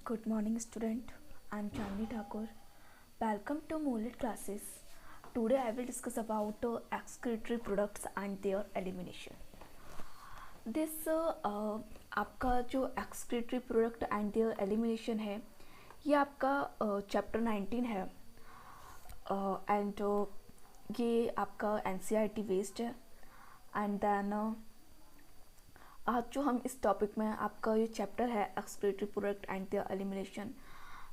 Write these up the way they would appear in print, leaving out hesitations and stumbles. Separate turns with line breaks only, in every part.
Good morning, student. I am Chandni Thakur. Welcome to Moonlit classes. Today I will discuss about excretory products and their elimination. This आपका जो excretory product and their elimination है, ये आपका chapter 19 है and ये आपका NCERT based है. And then आज जो हम इस टॉपिक में आपका ये चैप्टर है excretory product and there elimination,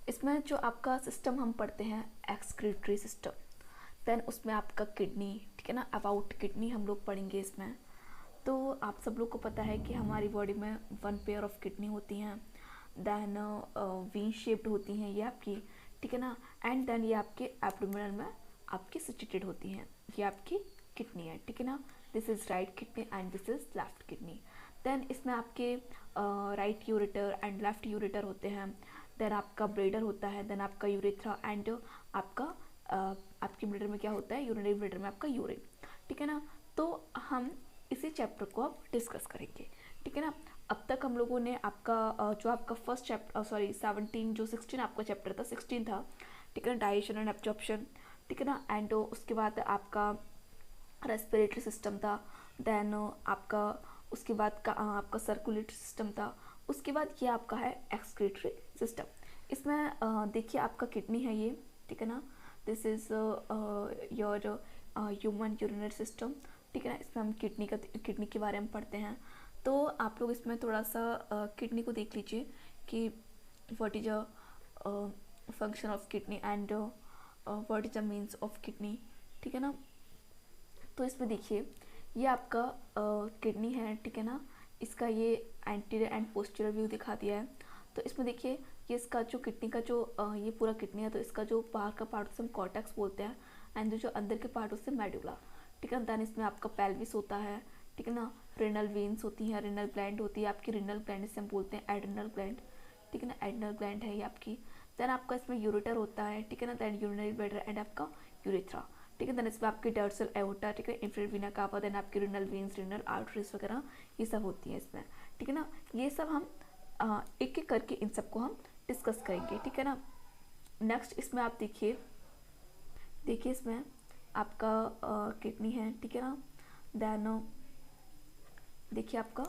इसमें जो आपका सिस्टम हम पढ़ते हैं एक्सक्रीटरी सिस्टम, देन उसमें आपका किडनी, ठीक है ना, अबाउट किडनी हम लोग पढ़ेंगे इसमें. तो आप सब लोग को पता है कि हमारी बॉडी में 1 पेयर ऑफ किडनी होती हैं, देन वी शेप्ड होती हैं ये आपकी, ठीक है ना, एंड देन ये आपके एब्डोमिनल में आपकी सिचुएटेड होती हैं. ये आपकी किडनी है, ठीक है ना. This is right kidney and this is left kidney. Then इसमें आपके right ureter and left ureter होते हैं. देन आपका ब्लेडर होता है, देन आपका यूरेथ्रा एंड आपका आपके ब्लेडर में क्या होता है, यूरिनरी ब्लेडर में आपका यूरिन, ठीक है ना. तो हम इसी चैप्टर को अब डिस्कस करेंगे, ठीक है ना. अब तक हम लोगों ने आपका जो आपका फर्स्ट चैप्टर 17 जो 16 आपका चैप्टर था, 16 था, ठीक है ना, डाइजेशन एंड एब्जॉर्प्शन, ठीक है ना. एंड उसके बाद आपका रेस्पिरेटरी सिस्टम था, देन आपका उसके बाद का आपका सर्कुलेटरी सिस्टम था, उसके बाद ये आपका है एक्सक्रीटरी सिस्टम. इसमें देखिए आपका किडनी है ये, ठीक है ना. This is your human urinary system, ठीक है ना. इसमें हम किडनी के बारे में पढ़ते हैं. तो आप लोग इसमें थोड़ा सा किडनी को देख लीजिए कि what is a function of kidney and what is the means of kidney, ठीक है ना. तो इसमें देखिए ये आपका किडनी है, ठीक है ना. इसका ये एंटीरियर एंड पोस्टीरियर व्यू दिखा दिया है. तो इसमें देखिए ये इसका जो किडनी का जो ये पूरा किडनी है, तो इसका जो बाहर का पार्ट उसे हम कॉर्टेक्स बोलते हैं एंड जो अंदर के पार्ट उसे मेडुला, ठीक है. दैन इसमें आपका पेल्विस होता है, ठीक है ना. रेनल वेन्स होती हैं, रेनल ग्लैंड होती है आपकी, रेनल ग्लैंड इसे हम बोलते हैं एड्रिनल ग्लैंड, ठीक है ना. एड्रिनल ग्लैंड है ये आपकी. देन आपका इसमें यूरेटर होता है, ठीक है ना. दैन यूरिनरी ब्लैडर एंड आपका यूरेथ्रा, ठीक है. देन इसमें आपकी डर्सल एओर्टा, ठीक है, इंफेरियर वीना कावा, देन आपकी रिनल वेन्स, रिनल आर्टरीज वगैरह ये सब होती हैं इसमें, ठीक है ना. ये सब हम एक एक करके इन सबको हम डिस्कस करेंगे, ठीक है ना. नेक्स्ट इसमें आप देखिए इसमें आपका किडनी है, ठीक है ना. देन देखिए आपका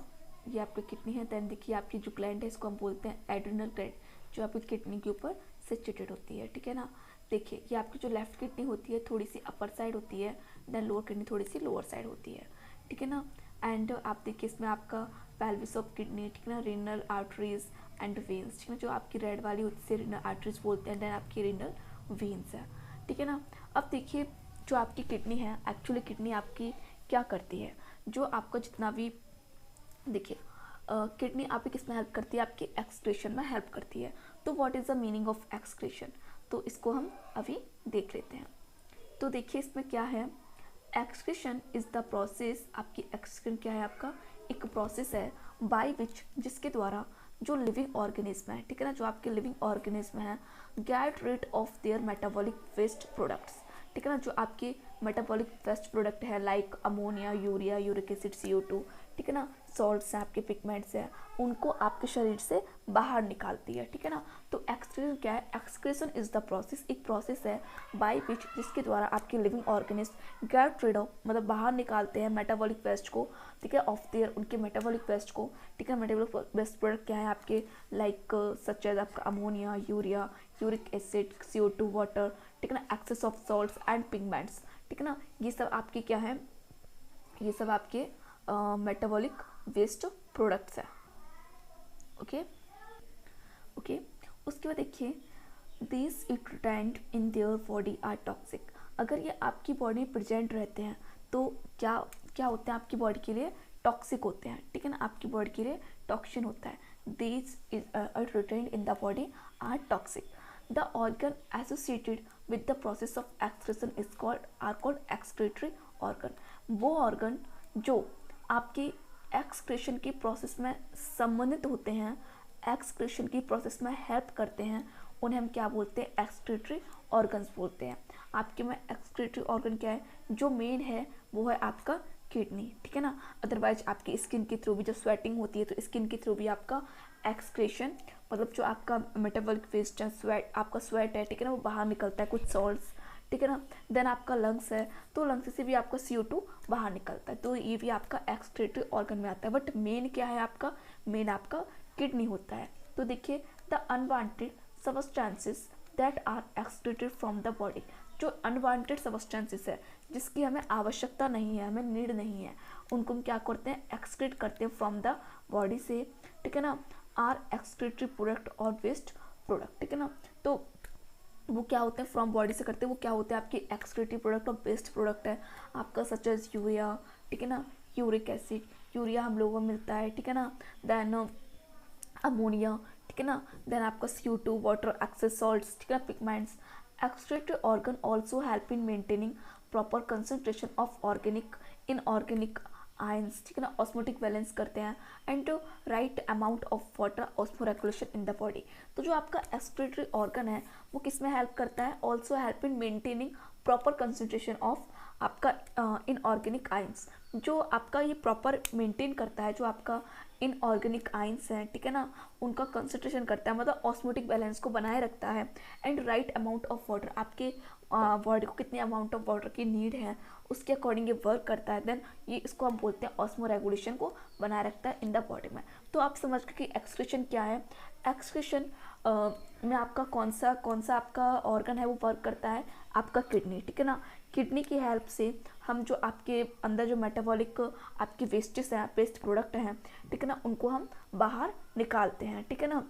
ये आपकी किडनी है. देन देखिए आपकी जो ग्लैंड है इसको हम बोलते हैं एड्रिनल ग्लैंड, जो आपकी किडनी के ऊपर सिचुएटेड होती है, ठीक है ना. देखिए ये आपकी जो लेफ्ट किडनी होती है थोड़ी सी अपर साइड होती है, देन लोअर किडनी थोड़ी सी लोअर साइड होती है, ठीक है ना. एंड आप देखिए इसमें आपका पेल्विस ऑफ किडनी, ठीक है ना, रीनल आर्टरीज एंड वेन्स, ठीक है ना. जो आपकी रेड वाली होती है रीनल आर्टरीज बोलते हैं, देन आपकी रीनल वेन्स है, ठीक है ना. अब देखिए जो आपकी किडनी है, एक्चुअली किडनी आपकी क्या करती है, जो आपका जितना भी देखिए किडनी आपकी किस में हेल्प करती है, आपकी एक्सक्रीशन में हेल्प करती है. तो what is the meaning of excretion, तो इसको हम अभी देख लेते हैं. तो देखिए इसमें क्या है, एक्सक्रीशन इज़ द प्रोसेस, आपकी एक्सक्रीशन क्या है, आपका एक प्रोसेस है बाय विच, जिसके द्वारा जो लिविंग ऑर्गेनिज्म है, ठीक है ना, जो आपके लिविंग ऑर्गेनिज्म है, get rid of their metabolic waste products, ठीक है ना. जो आपके मेटाबॉलिक वेस्ट प्रोडक्ट है like ammonia, urea, uric acid, CO2, ठीक है ना, सॉल्ट्स हैं, आपके पिगमेंट्स हैं, उनको आपके शरीर से बाहर निकालती है, ठीक है ना. तो एक्सक्रीशन क्या है, एक्सक्रीशन इज द प्रोसेस, एक प्रोसेस है बाय विच, जिसके द्वारा आपके living organism get rid of, मतलब बाहर निकालते हैं मेटाबॉलिक वेस्ट को, ठीक है, ऑफ देयर, उनके मेटाबॉलिक वेस्ट को, ठीक है. मेटाबॉलिक वेस्ट प्रोडक्ट क्या है आपके, लाइक सच एज आपका ammonia, urea, uric acid, CO2, water, ठीक है ना, excess of salts and pigments, ठीक है ना. ये सब आपके क्या है, ये सब आपके मेटाबॉलिक वेस्ट प्रोडक्ट्स है. Okay okay. उसके बाद देखिए this if retained in their body are toxic, अगर ये आपकी बॉडी में प्रेजेंट रहते हैं तो क्या क्या होते हैं, आपकी बॉडी के लिए टॉक्सिक होते हैं, ठीक है ना, आपकी बॉडी के लिए टॉक्सिन होता है. This if retained in the body are toxic. The organ associated with the process of excretion is called excretory organ. वो ऑर्गन जो आपकी एक्सक्रीशन की प्रोसेस में संबंधित होते हैं, एक्सक्रीशन की प्रोसेस में हेल्प करते हैं, उन्हें हम क्या बोलते हैं, एक्सक्रीटरी ऑर्गन्स बोलते हैं. आपके में एक्सक्रीटरी ऑर्गन क्या है, जो मेन है वो है आपका किडनी, ठीक है ना. अदरवाइज आपकी स्किन के थ्रू भी जब स्वेटिंग होती है तो स्किन के थ्रू भी आपका एक्सक्रीशन मतलब जो आपका मेटाबॉलिक वेस्ट है, स्वेट, आपका स्वेट है, ठीक है ना, वो बाहर निकलता है, कुछ सॉल्ट्स, ठीक है ना। देन आपका लंग्स है, तो लंग्स से भी आपका CO2 बाहर निकलता है, तो ये भी आपका एक्सक्रीटरी ऑर्गन में आता है। बट मेन क्या है आपका, मेन आपका किडनी होता है। तो देखिए, the unwanted substances that are excreted from the body, जो अनवांटेड सबस्टेंसेस है जिसकी हमें आवश्यकता नहीं है, हमें नीड नहीं है, उनको हम क्या करते हैं, एक्सक्रीट करते हैं फ्रॉम द बॉडी से, ठीक है ना, आर एक्सक्रीटरी प्रोडक्ट और वेस्ट प्रोडक्ट, ठीक है ना। तो वो क्या होते हैं, फ्रॉम बॉडी से करते हैं, वो क्या होते हैं, आपकी एक्सक्रीटरी प्रोडक्ट और वेस्ट प्रोडक्ट है आपका, सच एज यूरिया, ठीक है ना, यूरिक एसिड, यूरिया हम लोगों को मिलता है, ठीक है ना, देन अमोनिया, ठीक है ना, देन आपका CO2, वाटर, एक्सेस सॉल्ट्स, ठीक है ना, pigments. Excretory organ also help in maintaining proper concentration of organic inorganic ions, ठीक है ना, ऑस्मोटिक बैलेंस करते हैं, and right amount of water osmo regulation in the body. तो जो आपका एक्सक्रीटरी ऑर्गन है वो किस में हेल्प करता है, also help in maintaining proper concentration of आपका इनऑर्गेनिक आयंस, जो आपका ये प्रॉपर मेंटेन करता है, जो आपका इनऑर्गेनिक आयंस हैं, ठीक है ना, उनका कंसंट्रेशन करता है, मतलब ऑस्मोटिक बैलेंस को बनाए रखता है, and right amount of water, आपके बॉडी को कितने अमाउंट ऑफ वाटर की नीड है उसके अकॉर्डिंग ये वर्क करता है। देन ये इसको हम बोलते हैं ऑस्मो रेगुलेशन को बनाए रखता है इन द बॉडी में। तो आप समझ गए कि एक्सक्रीशन क्या है। एक्सक्रीशन में आपका कौन सा आपका ऑर्गन है वो वर्क करता है, आपका किडनी, ठीक है ना। किडनी की हेल्प से हम जो आपके अंदर जो मेटाबॉलिक आपकी वेस्टेज हैं, वेस्ट प्रोडक्ट हैं, ठीक है ना, उनको हम बाहर निकालते हैं, ठीक है ना,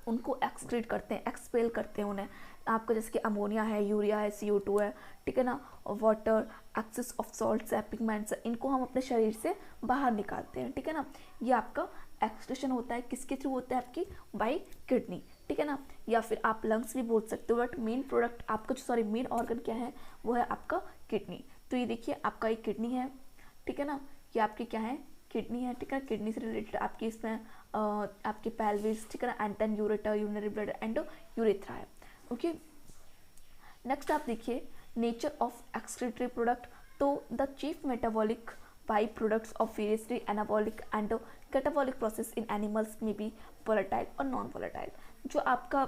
उनको एक्सक्रीट करते हैं, एक्सपेल करते हैं उन्हें। आपका जैसे कि अमोनिया है, यूरिया है, CO2 है, ठीक है ना, वाटर, एक्सेस ऑफ सॉल्ट्स है, पिगमेंट्स है, इनको हम अपने शरीर से बाहर निकालते हैं, ठीक है ना। ये आपका एक्सक्रीशन होता है, किसके थ्रू होता है, आपकी बाई किडनी, ठीक है ना, या फिर आप लंग्स भी बोल सकते हो। बट मेन प्रोडक्ट आपका मेन ऑर्गन क्या है, वो है आपका किडनी। तो ये देखिए आपका एक किडनी है, ठीक है ना, ये आपकी क्या है, किडनी है, ठीक है। किडनी से रिलेटेड आपकी इसमें आपकी पेल्विस, ठीक है ना, and then ureter, urinary bladder and urethra है, ओके। नेक्स्ट आप देखिए नेचर ऑफ एक्सक्रीटरी प्रोडक्ट। तो the chief metabolic by products of variously anabolic and catabolic process in animals में बी वोलेटाइल और नॉन वोलेटाइल। जो आपका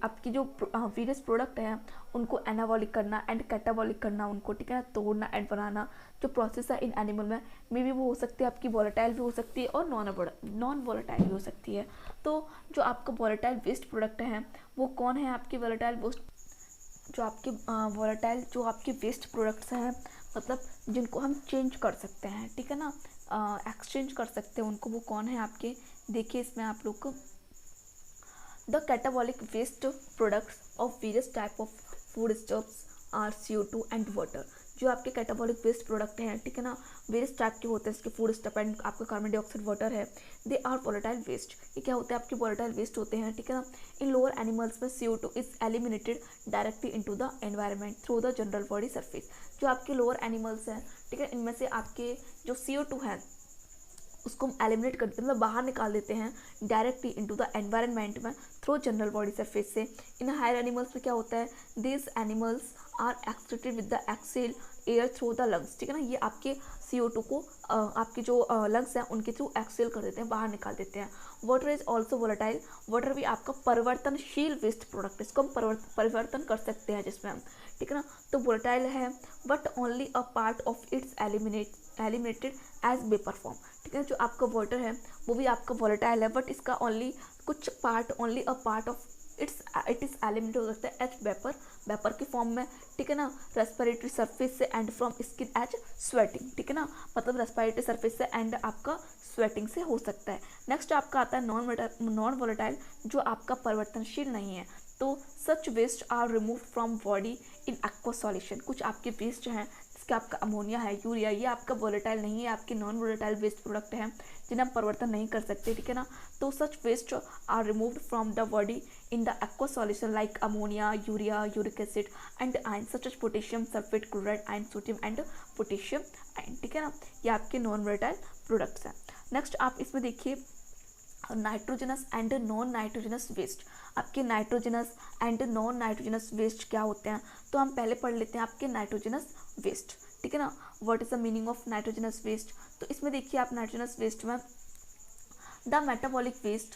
आपकी जो वेरियस प्रोडक्ट हैं उनको एनाबॉलिक करना एंड कैटाबॉलिक करना, उनको, ठीक है ना, तोड़ना एंड बनाना जो प्रोसेस है इन एनिमल में, मे बी वो हो सकती है आपकी वोलेटाइल भी हो सकती है और नॉन वोलेटाइल भी हो सकती है। तो जो आपका वोलेटाइल वेस्ट प्रोडक्ट हैं वो कौन है, आपकी वोलेटाइल वेस्ट, जो आपके वोलेटाइल जो आपके वेस्ट प्रोडक्ट्स हैं, मतलब जिनको हम चेंज कर सकते हैं, ठीक है ना, एक्सचेंज कर सकते हैं उनको, वो कौन है आपके, देखिए इसमें आप लोग को the catabolic waste products of various type of food stuffs are CO2 and water. जो आपके कैटाबॉलिक वेस्ट प्रोडक्ट हैं, ठीक है ना, वेरियस टाइप के होते हैं, इसके फूड स्टफ एंड आपका कार्बन डाइऑक्साइड वाटर है, दे आर वोलेटाइल वेस्ट। ये क्या होते हैं, आपके वोलेटाइल वेस्ट होते हैं, ठीक है ना। इन लोअर एनिमल्स में CO2 is eliminated directly into the environment through the general body surface. जो आपके लोअर एनिमल्स हैं, ठीक है, इनमें से आपके जो CO2 है उसको हम एलिमिनेट कर देते हैं, मतलब बाहर निकाल देते हैं डायरेक्टली इनटू द एनवायरनमेंट में थ्रू जनरल बॉडी सरफेस से। इन हायर एनिमल्स में क्या होता है, this animals are excreted with the exhaled air through the lungs, ठीक है ना। ये आपके CO2 को आपके जो लंग्स हैं उनके थ्रू एक्सेल कर देते हैं, बाहर निकाल देते हैं। Water is also volatile. Water भी आपका परिवर्तनशील वेस्ट प्रोडक्ट, इसको हम परिवर्तन कर सकते हैं जिसमें हम, ठीक है ना। तो वोलेटाइल है but only a part of its eliminated as vapour form, ठीक है। जो आपका वाटर है वो भी आपका वोलेटाइल है, बट इसका ओनली कुछ part, only a part of it is eliminate हो सकता है एज वेपर की फॉर्म में, ठीक है ना, रेस्पिरेटरी सरफेस से and from skin as sweating, ठीक है ना, मतलब रेस्पिरेटरी सरफेस से एंड आपका स्वेटिंग से हो सकता है। नेक्स्ट आपका आता है नॉन वोलेटाइल, जो आपका परिवर्तनशील नहीं है। तो such waste are remove from body in aqua solution. कुछ आपके वेस्ट हैं जिसके आपका अमोनिया है, यूरिया, ये आपका वोलेटाइल नहीं है, आपके नॉन वोलेटाइल वेस्ट प्रोडक्ट हैं जिन्हें हम परिवर्तन नहीं कर सकते, ठीक है ना। तो such waste are removed from the body in the aqua solution like ammonia, urea, uric acid and iron such as potassium sulfate, chloride, iron, sodium and potassium iron, ठीक है ना। ये आपके नॉन वोलेटाइल प्रोडक्ट्स हैं। Next आप इसमें देखिए nitrogenous and non nitrogenous waste. आपके nitrogenous and non nitrogenous waste क्या होते हैं, तो हम पहले पढ़ लेते हैं आपके नाइट्रोजनस वेस्ट, ठीक है ना। What is the meaning of nitrogenous waste. तो इसमें देखिए आप नाइट्रोजनस वेस्ट में the metabolic waste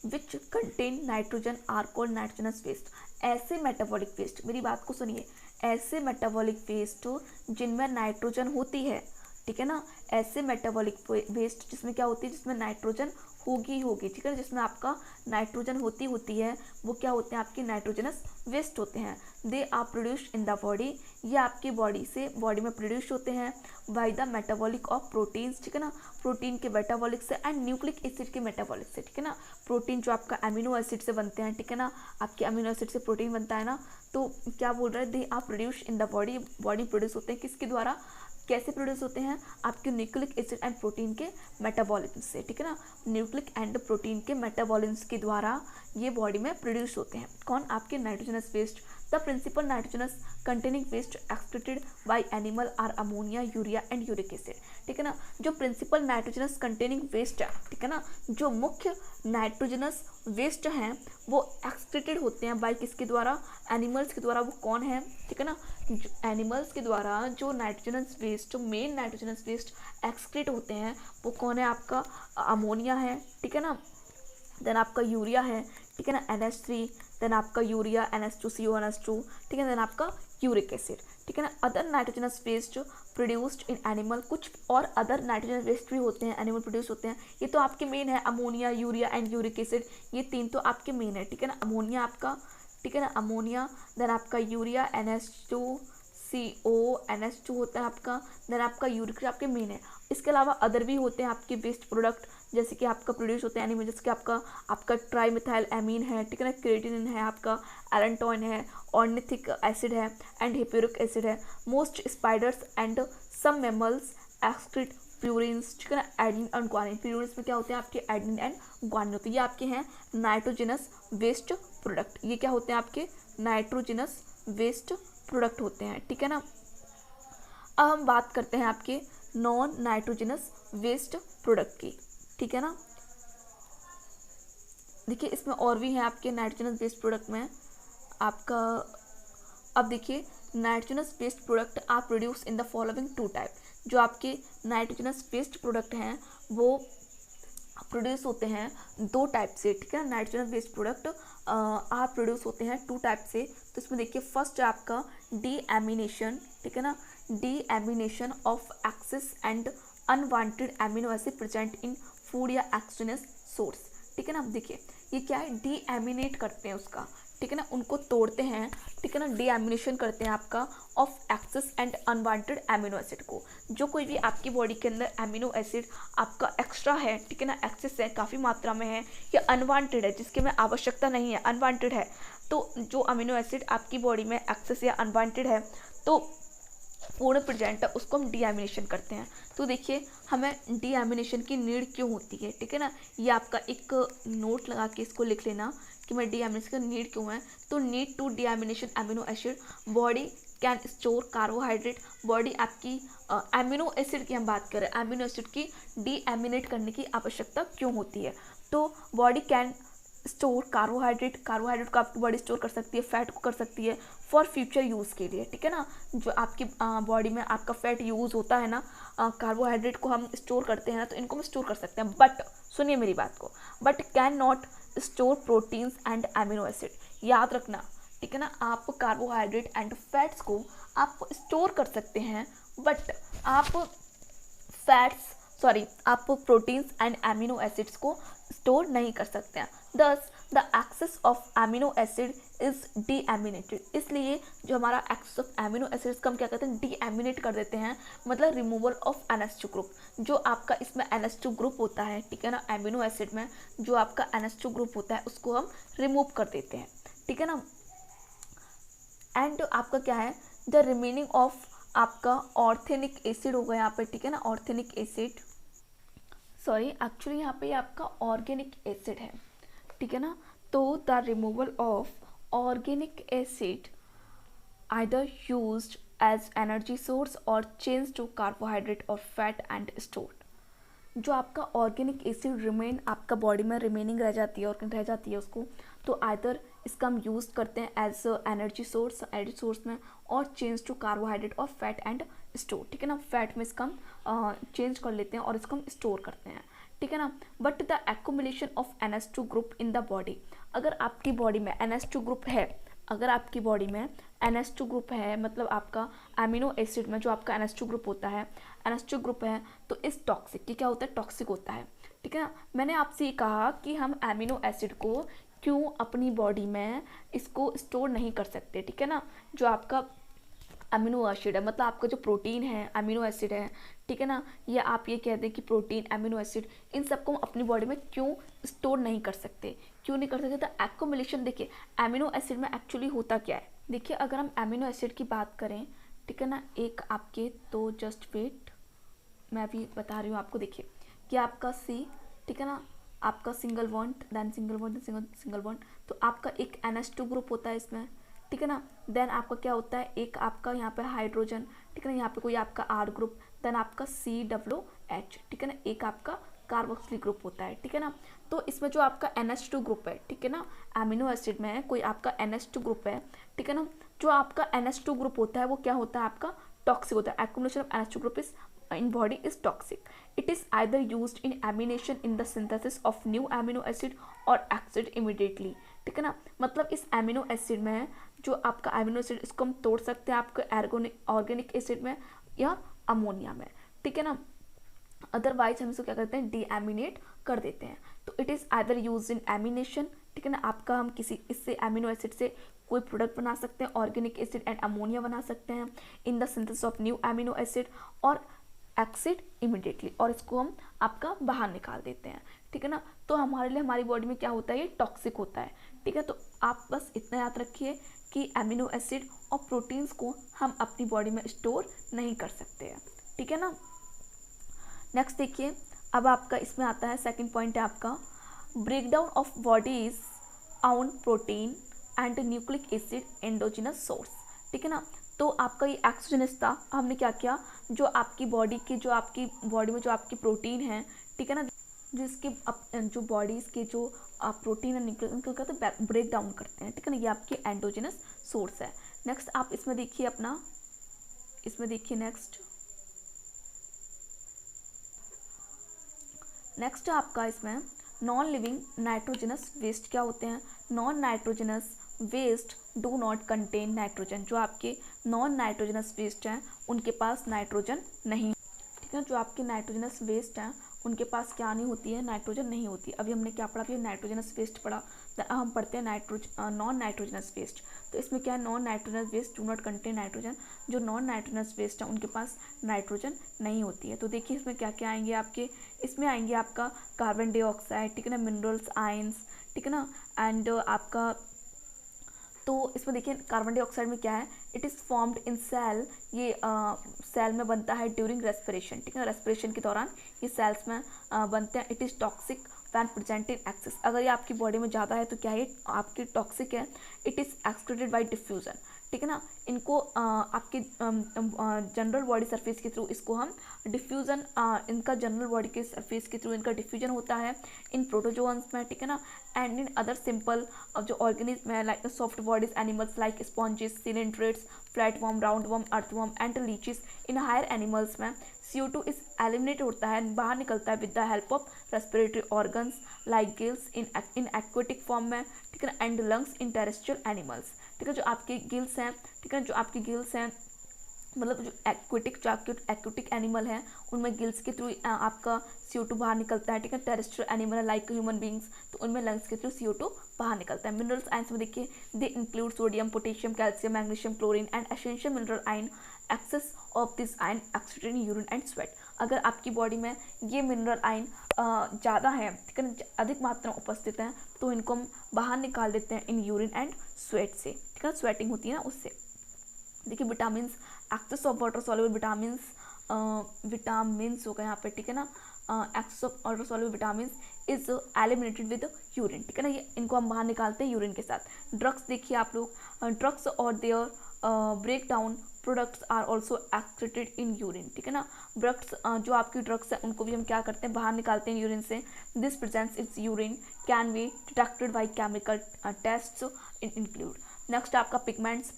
which contain nitrogen are called nitrogenous waste. ऐसे मेटाबॉलिक वेस्ट, मेरी बात को सुनिए, ऐसे मेटाबॉलिक वेस्ट जिनमें नाइट्रोजन होती है, ठीक है ना, ऐसे मेटाबॉलिक वेस्ट जिसमें क्या होती है, जिसमें नाइट्रोजन होगी, ठीक है, जिसमें आपका नाइट्रोजन होती है, वो क्या होते हैं, आपके नाइट्रोजनस वेस्ट होते हैं। They are produced in the body, ये आपकी बॉडी में प्रोड्यूस होते हैं by the metabolic of proteins, ठीक है ना, प्रोटीन के मेटाबॉलिक से एंड न्यूक्लिक एसिड के मेटाबॉलिक से, ठीक है ना, प्रोटीन जो आपका अमीनो एसिड से बनते हैं, ठीक है ना, आपके अमीनो एसिड से प्रोटीन बनता है ना, तो क्या बोल रहे हैं, they are produce in the body produce होते हैं किसके द्वारा, कैसे प्रोड्यूस होते हैं, आपके न्यूक्लिक एसिड एंड प्रोटीन के मेटाबॉलिज्म से, ठीक है ना, न्यूक्लिक एंड प्रोटीन के मेटाबॉलिज्म के द्वारा ये बॉडी में प्रोड्यूस होते हैं। कौन, आपके nitrogenous waste. The principal nitrogenous containing waste excreted by animal are ammonia, urea and uric acid, ठीक है ना, जो प्रिंसिपल नाइट्रोजनस कंटेनिंग वेस्ट है, ठीक है ना, जो मुख्य नाइट्रोजनस वेस्ट हैं वो एक्सक्रीटेड होते हैं बाय किसके द्वारा, एनिमल्स के द्वारा। वो कौन है, ठीक है ना, एनिमल्स के द्वारा जो नाइट्रोजनस वेस्ट, जो मेन नाइट्रोजनस वेस्ट एक्सक्रीट होते हैं वो कौन है, आपका अमोनिया है, ठीक है ना, देन आपका यूरिया है, ठीक है ना, NH3, देन आपका यूरिया NH2CO NH2, ठीक है, देन आपका यूरिक एसिड, ठीक है ना। Other nitrogenous waste produced in animal, कुछ और अदर नाइट्रोजनस वेस्ट भी होते हैं, एनिमल प्रोड्यूस होते हैं। ये तो आपके मेन है, ammonia, urea and uric acid, ये तीन तो आपके मेन है, ठीक है ना, अमोनिया आपका, ठीक है ना, अमोनिया, देन आपका यूरिया NH2CO NH2 होता है आपका, देन आपका यूरिक आपके मेन है। इसके अलावा अदर भी होते हैं आपके वेस्ट प्रोडक्ट, जैसे कि आपका प्रोड्यूस होते हैं एनिमल, जैसे कि आपका ट्राईमिथाइल एमीन है, ठीक है ना, क्रिएटिनिन है, आपका एलेंटोइन है, ऑर्निथिक एसिड है एंड हिप्यूरिक एसिड है। Most spiders and some mammals excrete purines, ठीक है ना, एडेनिन एंड ग्वानिन। प्यूरिन्स में क्या होते हैं, आपके एडेनिन एंड ग्वानिन होते हैं। ये आपके हैं नाइट्रोजनस वेस्ट प्रोडक्ट, ये क्या होते हैं, आपके नाइट्रोजनस वेस्ट प्रोडक्ट होते हैं, ठीक है ना। अब हम बात करते हैं आपके नॉन नाइट्रोजनस वेस्ट प्रोडक्ट की, ठीक है ना। देखिए इसमें और भी हैं आपके नाइट्रोजनस वेस्ट प्रोडक्ट में आपका, अब देखिए nitrogenous waste product are produce in the following two type. जो आपके नाइट्रोजनस वेस्ट प्रोडक्ट हैं वो प्रोड्यूस होते हैं दो टाइप से, ठीक है ना, nitrogen waste product are produce होते हैं टू टाइप से। तो इसमें देखिए फर्स्ट है आपका डीएमिनेशन, ठीक है ना, deamination of excess and unwanted amino acid present in food या एक्सटर्नल सोर्स, ठीक है ना। देखिए ये क्या है, डीएमिनेट करते हैं उसका, ठीक है ना, उनको तोड़ते हैं, ठीक है ना, डीएमिनेशन करते हैं आपका of excess and unwanted amino acid को। जो कोई भी आपकी बॉडी के अंदर एमिनो एसिड आपका एक्स्ट्रा है, ठीक है ना, एक्सेस है, काफ़ी मात्रा में है, या अनवांटेड है जिसके में आवश्यकता नहीं है, अनवांटेड है, तो जो अमीनो एसिड आपकी बॉडी में एक्सेस या अनवांटेड है तो पूर्ण प्रेजेंट है, उसको हम डीएमिनेशन करते हैं। तो देखिए हमें डीएमिनेशन की नीड क्यों होती है, ठीक है ना, ये आपका एक नोट लगा के इसको लिख लेना कि मैं डीएमिनेशन की नीड क्यों है। तो need to deamination amino acid, body can store carbohydrate, body आपकी एमिनो एसिड की हम बात करें, एमिनो एसिड की डीएमिनेट करने की आवश्यकता क्यों होती है। तो body can store carbohydrate, carbohydrate को आपकी बॉडी स्टोर कर सकती है, फैट को कर सकती है फॉर फ्यूचर यूज़ के लिए, ठीक है ना। जो आपकी बॉडी में आपका फैट यूज़ होता है ना, कार्बोहाइड्रेट को हम स्टोर करते हैं ना, तो इनको हम स्टोर कर सकते हैं, बट सुनिए मेरी बात को, but can not store proteins and amino acid. याद रखना, ठीक है ना, आप कार्बोहाइड्रेट एंड फैट्स को आप स्टोर कर सकते हैं, बट आप प्रोटीन्स एंड एमिनो एसिड्स को स्टोर नहीं कर सकते हैं। Thus the excess of amino acid is deaminated, इसलिए जो हमारा एक्सेस ऑफ एमिनो एसिड्स का हम क्या करते हैं, डीएमिनेट कर देते हैं, मतलब रिमूवल ऑफ NH2 ग्रुप। जो आपका इसमें NH2 ग्रुप होता है, ठीक है ना, एमिनो एसिड में जो आपका NH2 ग्रुप होता है उसको हम रिमूव कर देते हैं, ठीक है ना। एंड आपका क्या है, द रिमेनिंग ऑफ आपका ऑर्थेनिक एसिड होगा यहाँ पे, ठीक है ना, ऑर्थेनिक एसिड, सॉरी एक्चुअली यहाँ पे आपका ऑर्गेनिक एसिड है, ठीक है ना। तो the removal of organic acid either used as energy source और चेंज टू कार्बोहाइड्रेट और फैट एंड स्टोर्ड। जो आपका ऑर्गेनिक एसिड रिमेन आपका बॉडी में रिमेनिंग रह जाती है, ऑर्गेन रह जाती है उसको, तो आइदर इसका हम यूज़ करते हैं एज एनर्जी सोर्स में, और चेंज टू कार्बोहाइड्रेट और फैट एंड स्टोर, ठीक है ना, फैट में इसका हम चेंज कर लेते हैं और इसको हम स्टोर करते हैं, ठीक ठीक है ना। But the accumulation of NH2 group in the body, अगर आपकी बॉडी में NH2 ग्रुप है, अगर आपकी बॉडी में NH2 ग्रुप है, मतलब आपका एमिनो एसिड में जो आपका NH2 ग्रुप होता है, NH2 ग्रुप है, तो इस टॉक्सिक, ये क्या होता है, टॉक्सिक होता है, ठीक है ना। मैंने आपसे ये कहा कि हम एमिनो एसिड को क्यों अपनी बॉडी में इसको स्टोर नहीं कर सकते, ठीक है ना। जो आपका अमीनो एसिड है, मतलब आपका जो प्रोटीन है, अमीनो एसिड है, ठीक है ना, या आप ये कह दें कि प्रोटीन, अमीनो एसिड, इन सबको हम अपनी बॉडी में क्यों स्टोर नहीं कर सकते, क्यों नहीं कर सकते। तो एक्यूमुलेशन, देखिए अमीनो एसिड में एक्चुअली होता क्या है, देखिए अगर हम अमीनो एसिड की बात करें, ठीक है ना, एक आपके, तो जस्ट वेट, मैं अभी बता रही हूँ आपको। देखिए कि आपका सी, ठीक है ना, आपका single bond, then single bond, single bond, तो आपका एक NH2 ग्रुप होता है इसमें, ठीक है ना। देन आपका क्या होता है, एक आपका यहाँ पे हाइड्रोजन, ठीक है ना, यहाँ पे कोई आपका R ग्रुप, देन आपका COOH, ठीक है ना, एक आपका कार्बोक्सिलिक ग्रुप होता है, ठीक है ना। तो इसमें जो आपका NH2 ग्रुप है, ठीक है ना, अमीनो एसिड में कोई आपका NH2 ग्रुप है, ठीक है ना, जो आपका NH2 ग्रुप होता है वो क्या होता है, आपका टॉक्सिक होता है। Accumulation of NH2 group is in body is toxic. It is either used in amination in the synthesis of new amino acid or exit immediately, ठीक है ना। मतलब इस एमिनो एसिड में जो आपका एमिनो एसिड, इसको हम तोड़ सकते हैं आपके ऑर्गेनिक एसिड में या अमोनिया में, ठीक है ना। अदरवाइज हम इसको क्या करते हैं, डीएमिनेट कर देते हैं। तो it is either use in amination, ठीक है ना, आपका हम किसी इससे एमिनो एसिड से कोई प्रोडक्ट बना सकते हैं, ऑर्गेनिक एसिड एंड अमोनिया बना सकते हैं, in the synthesis of new amino acid, और एक्सिड इमिडिएटली, और इसको हम आपका बाहर निकाल देते हैं, ठीक है ना। तो हमारे लिए, हमारी बॉडी में क्या होता है, ये टॉक्सिक होता है, ठीक है। तो आप बस इतना याद रखिए कि एमिनो एसिड और प्रोटीन्स को हम अपनी बॉडी में स्टोर नहीं कर सकते हैं, ठीक है ना। नेक्स्ट देखिए, अब आपका इसमें आता है सेकंड पॉइंट है आपका breakdown of bodies on protein and nucleic acid endogenous source, ठीक है ना। तो आपका ये एक्सोजेनस था, हमने क्या किया, जो आपकी बॉडी की, जो आपकी बॉडी में जो आपकी प्रोटीन है, ठीक है ना, जिसके जो बॉडीज़ के जो प्रोटीन है उनको कहते हैं ब्रेक डाउन करते हैं, ठीक है ना, ये आपकी एंडोजिनस सोर्स है। नेक्स्ट आप इसमें देखिए अपना, इसमें देखिए नेक्स्ट आपका इसमें नॉन लिविंग नाइट्रोजनस वेस्ट क्या होते हैं, non nitrogenous waste do not contain nitrogen, जो आपके नॉन नाइट्रोजनस वेस्ट हैं उनके पास नाइट्रोजन नहीं, ठीक है। जो आपके नाइट्रोजनस वेस्ट हैं उनके पास क्या नहीं होती है, नाइट्रोजन नहीं होती। अभी हमने क्या पढ़ा, अभी नाइट्रोजनस वेस्ट पढ़ा, अब हम पढ़ते हैं नॉन नाइट्रोजनस वेस्ट। तो इसमें क्या है, non nitrogenous waste do not contain nitrogen, जो नॉन नाइट्रोजनस वेस्ट है उनके पास नाइट्रोजन नहीं होती है। तो देखिए इसमें क्या क्या आएंगे आपके, इसमें आएंगे आपका कार्बन डाइऑक्साइड, ठीक है ना, मिनरल्स, आयंस, ठीक है ना, एंड आपका, तो इसमें देखिए कार्बन डाइऑक्साइड में क्या है, it is formed in cell, ये सेल में बनता है ड्यूरिंग रेस्पिरेशन, ठीक है ना, रेस्पिरेशन के दौरान ये सेल्स में बनते हैं। It is toxic when present in excess, अगर ये आपकी बॉडी में ज़्यादा है तो क्या है, आपकी टॉक्सिक है। It is excreted by diffusion, ठीक है ना, इनको आपके जनरल बॉडी सरफेस के थ्रू इसको हम डिफ्यूज़न, इनका जनरल बॉडी के सरफेस के थ्रू इनका डिफ्यूजन होता है इन प्रोटोजोन्स में, ठीक है ना, एंड इन अदर सिंपल जो ऑर्गेनिज्म है like soft bodies animals like sponges, coelenterates, flatworm, roundworm, earthworm and leeches. In higher animals में CO2 इस एलिमिनेट होता है, बाहर निकलता है with the help of respiratory organs like gills in aquatic form में, ठीक है ना, and lungs in terrestrial animals, ठीक है। जो आपके गिल्स हैं, ठीक है, जो आपकी गिल्स हैं, मतलब जो एक्वेटिक एनिमल है उनमें गिल्स के थ्रू आपका CO2 बाहर निकलता है, ठीक है। टेरेस्ट्रियल एनिमल है लाइक ह्यूमन बींग्स, तो उनमें लंग्स के थ्रू CO2 बाहर निकलता है। मिनरल्स आयंस में देखिए, they include sodium, potassium, calcium, magnesium, chlorine and essential mineral ion. Excess of this ion excreted in urine and sweat, अगर आपकी बॉडी में ये मिनरल आयन ज़्यादा है, ठीक है, अधिक मात्रा में उपस्थित है, तो इनको हम बाहर निकाल देते हैं इन यूरिन एंड स्वेट से, ठीक है, स्वेटिंग होती है ना उससे। देखिए vitamin, excess of water soluble vitamin, vitamins होगा यहाँ पे, ठीक है ना, excess of water soluble vitamin is eliminated with urine, ठीक है ना, ये इनको हम बाहर निकालते हैं यूरिन के साथ। ड्रग्स देखिए आप लोग, ड्रग्स और their break down products are also excreted in urine, ठीक है ना। ड्रग्स, जो आपकी ड्रग्स हैं उनको भी हम क्या करते हैं, बाहर निकालते हैं यूरिन से। This presents its urine can be detected by chemical test include. Next आपका pigments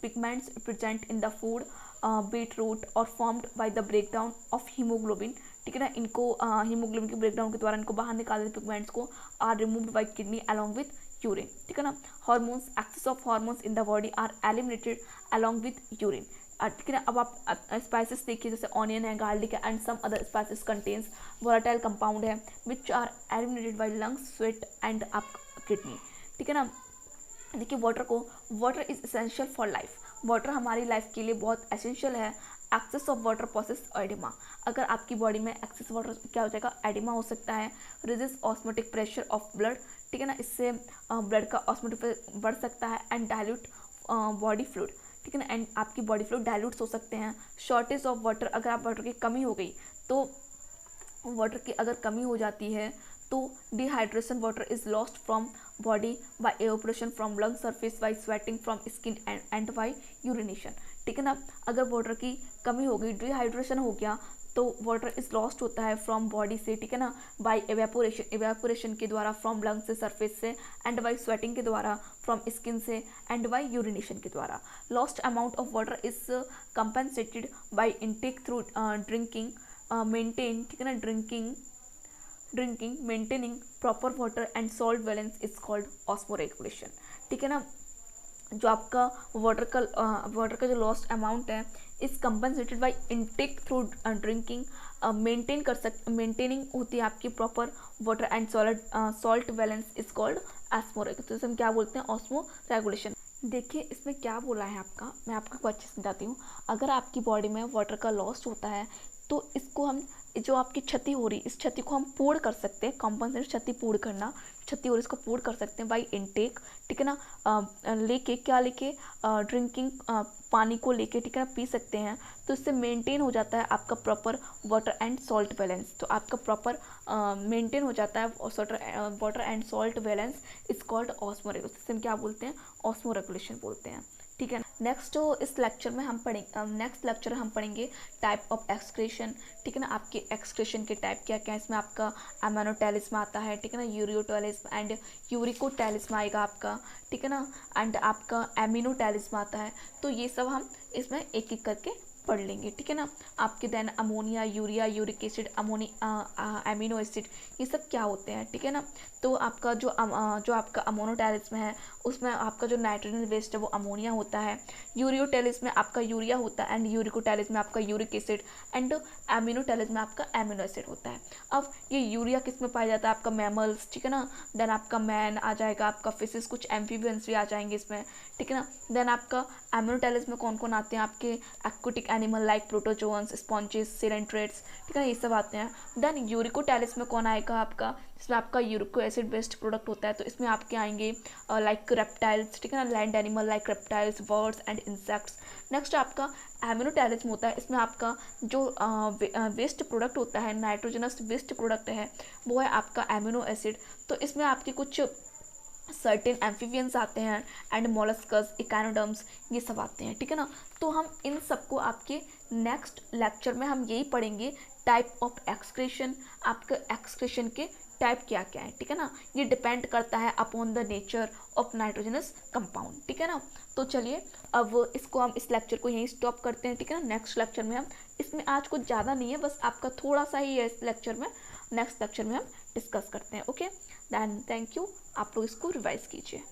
present in the food, beet root और formed by the breakdown of haemoglobin, ठीक है ना, इनको हीमोग्लोबिन के ब्रेकडाउन के द्वारा इनको बाहर निकाल देते पिगमेंट्स को, are removed by kidney along with urine, ठीक है ना। Hormones, excess of hormones in the body are eliminated along with urine, ठीक है ना। अब आप स्पाइसेस देखिए, जैसे ऑनियन है, गार्लिक है and some other spices contains volatile compound है which are eliminated by lungs, sweat and आप किडनी, ठीक है ना। देखिए water is essential for life, water हमारी लाइफ के लिए बहुत एसेंशियल है। Excess of water process oedema, अगर आपकी बॉडी में एक्सेस वाटर क्या हो जाएगा, एडिमा हो सकता है। Reduce osmotic pressure of blood, ठीक है ना, इससे ब्लड का ऑस्मोटिक बढ़ सकता है एंड डाइल्यूट बॉडी फ्लूइड, ठीक है ना, एंड आपकी बॉडी फ्लूइड डाइल्यूट्स हो सकते हैं। शॉर्टेज ऑफ वाटर, अगर आप वाटर की कमी हो गई तो वाटर की अगर कमी हो जाती है तो dehydration, water is lost from body by evaporation from lung surface, by sweating from skin and by urination, ठीक है ना। अगर वाटर की कमी हो गई, डिहाइड्रेशन हो गया, तो वाटर इज लॉस्ट होता है फ्रॉम बॉडी से, ठीक है ना, बाय एवेपोरेशन के द्वारा फ्रॉम लंग से, सरफेस से, एंड बाय स्वेटिंग के द्वारा फ्रॉम स्किन से, एंड बाय यूरिनेशन के द्वारा। Lost amount of water is compensated by intake through drinking maintain, ठीक है ना, drinking maintaining proper water and salt balance is called osmoregulation, ठीक है ना। जो आपका वाटर का जो लॉस्ट अमाउंट है is compensated by intake through drinking, maintaining होती है आपकी proper water and salt balance is called osmoregulation, तो हम क्या बोलते हैं, ऑस्मोरेगुलेशन। देखिए इसमें क्या बोला है आपका, मैं आपको अच्छे से समझाती हूँ। अगर आपकी बॉडी में वाटर का लॉस्ट होता है तो इसको हम, जो आपकी क्षति हो रही, इस क्षति को हम पूर्ण कर सकते हैं, कॉम्पनसेट, क्षति पूर्ण करना, क्षति और इसको पूर्ण कर सकते हैं बाय इनटेक, ठीक है ना, लेके ड्रिंकिंग, पानी को लेके, ठीक है ना, पी सकते हैं, तो इससे मेंटेन हो जाता है आपका proper water and salt balance, तो आपका प्रॉपर मेंटेन हो जाता है water and salt balance is called osmoregulation, हम क्या बोलते हैं, ऑस्मोरेगुलेशन बोलते हैं, ठीक है। नेक्स्ट इस लेक्चर में हम पढ़ेंगे टाइप ऑफ एक्सक्रीशन, ठीक है ना, आपके एक्सक्रीशन के टाइप क्या क्या है। इसमें आपका एमेनोटेलिस्म आता है, ठीक है ना, यूरियोटेलिस्म एंड यूरिकोटेलिस्म आएगा आपका, ठीक है ना, एंड आपका एमिनोटेलिस्म आता है। तो ये सब हम इसमें एक एक करके पढ़ लेंगे, ठीक है ना। आपके then ammonia, urea, uric acid, amino acid, ये सब क्या होते हैं, ठीक है ना। तो आपका जो आपका अमोनोटेलिस्म है उसमें आपका जो नाइट्रोजन वेस्ट है वो अमोनिया होता है, यूरियोटेलिस्म में आपका यूरिया होता है, एंड यूरिकोटेलिस्म में आपका यूरिक एसिड, एंड एमिनोटेलिस्म में आपका एमिनो एसिड होता है। अब ये यूरिया किस में पाया जाता है, आपका मैमल्स, ठीक है ना, देन आपका मैन आ जाएगा, आपका फिशेस, कुछ एम्फीबियंस भी आ जाएंगे इसमें, ठीक है ना। देन आपका एमिनोटेलिस्म में कौन कौन आते हैं, आपके aquatic animal like protozoans, sponges, coelenterates, ठीक है ना, ये सब आते हैं। देन यूरिकोटेलिस्म में कौन आएगा आपका, इसमें आपका यूरिको एसिड बेस्ड प्रोडक्ट होता है, तो इसमें आपके आएंगे लाइक रेप्टाइल्स, ठीक है ना, land animal like reptiles, birds and insects. Next आपका एमिनोटेलिस्म होता है, इसमें आपका जो वेस्ट प्रोडक्ट होता है, नाइट्रोजनस वेस्ट प्रोडक्ट है, वो है आपका एमिनो एसिड। तो इसमें आपके कुछ सर्टेन एम्फीबियंस आते हैं एंड मोलस्कस, इकानोडर्म्स, ये सब आते हैं, ठीक है ना। तो हम इन सबको आपके नेक्स्ट लेक्चर में हम यही पढ़ेंगे, टाइप ऑफ एक्सक्रीशन, आपके एक्सक्रीशन के टाइप क्या क्या है, ठीक है ना। ये डिपेंड करता है upon the nature of nitrogenous compound, ठीक है ना। तो चलिए अब इसको हम इस लेक्चर को यहीं स्टॉप करते हैं, ठीक है ना। नेक्स्ट लेक्चर में हम, इसमें आज कुछ ज़्यादा नहीं है, बस आपका थोड़ा सा ही है इस लेक्चर में, नेक्स्ट लेक्चर में हम डिस्कस करते हैं। ओके देन थैंक यू, आप लोग इसको रिवाइज कीजिए।